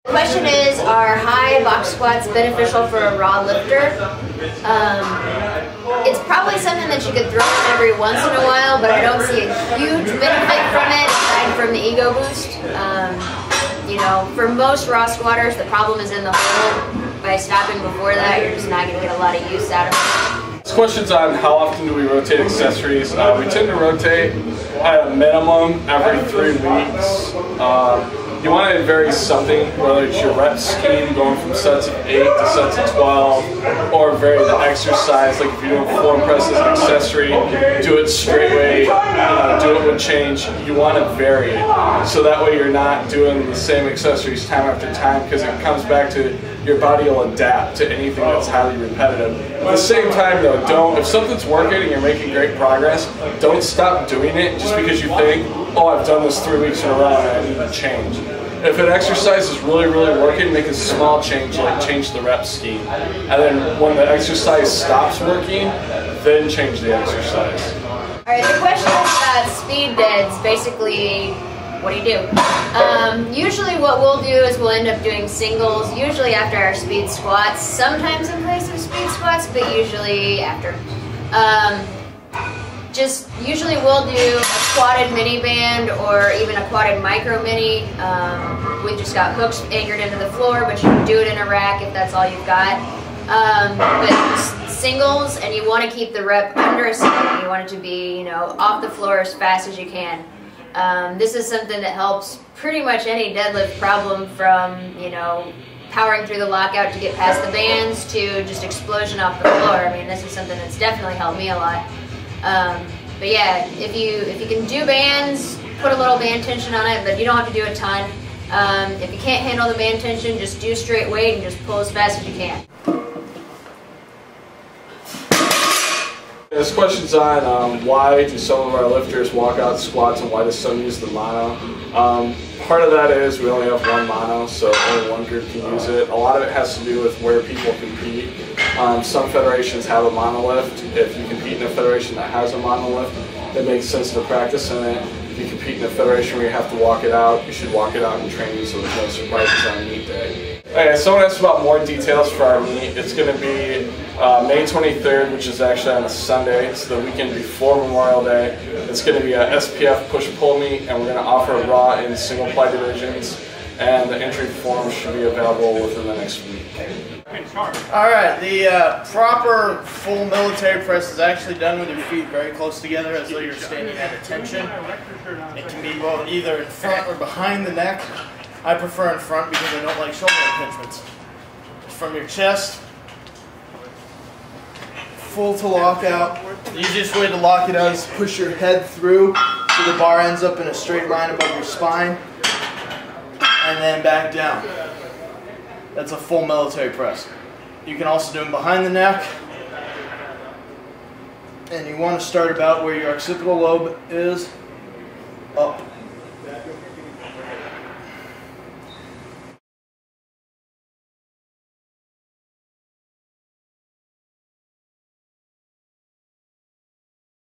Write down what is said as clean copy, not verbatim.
The question is, are high box squats beneficial for a raw lifter? It's probably something that you could throw in every once in a while, but I don't see a huge benefit from it aside from the ego boost. You know, for most raw squatters, the problem is in the hole. By stopping before that, you're just not going to get a lot of use out of it. This question's on how often do we rotate accessories. We tend to rotate at a minimum every 3 weeks. You want to vary something, whether it's your rep scheme going from sets of 8 to sets of 12, or vary the exercise, like if you're doing form presses and accessory, do it straight weight, do it with change. You want to vary it, so that way you're not doing the same accessories time after time, because it comes back to your body will adapt to anything that's highly repetitive. At the same time though, if something's working and you're making great progress, don't stop doing it just because you think, oh, I've done this 3 weeks in a row and I need to change. If an exercise is really working, make a small change, like change the rep scheme. And then when the exercise stops working, then change the exercise. Alright, the question is about speed deads. Basically, what do you do? Usually what we'll do is we'll end up doing singles, usually after our speed squats, sometimes in place of speed squats, but usually after. Usually we'll do a squatted mini band or even a quadded micro mini. We just got hooks anchored into the floor, but you can do it in a rack if that's all you've got. But singles, and you want to keep the rep under a second. You want it to be, you know, off the floor as fast as you can. This is something that helps pretty much any deadlift problem, from, you know, powering through the lockout to get past the bands to just explosion off the floor. I mean, this is something that's definitely helped me a lot. But yeah, if you can do bands, put a little band tension on it, but you don't have to do a ton. If you can't handle the band tension, just do straight weight and just pull as fast as you can. This question's on why do some of our lifters walk out squats and why do some use the mono. Part of that is we only have one mono, so only one group can use it. A lot of it has to do with where people compete. Some federations have a monolift. If you compete in a federation that has a monolift, it makes sense to practice in it. If you compete in a federation where you have to walk it out, you should walk it out in training so there's no surprises on meet day. Okay, someone asked about more details for our meet. It's going to be May 23rd, which is actually on a Sunday. It's the weekend before Memorial Day. It's going to be a SPF push-pull meet, and we're going to offer raw and single-ply divisions, and the entry forms should be available within the next week. Alright, the proper full military press is actually done with your feet very close together as though you're standing at attention. It can be both either in front or behind the neck. I prefer in front because I don't like shoulder impingements. From your chest, full to lockout. The easiest way to lock it out is push your head through so the bar ends up in a straight line above your spine, and then back down. That's a full military press. You can also do them behind the neck, and you want to start about where your occipital lobe is.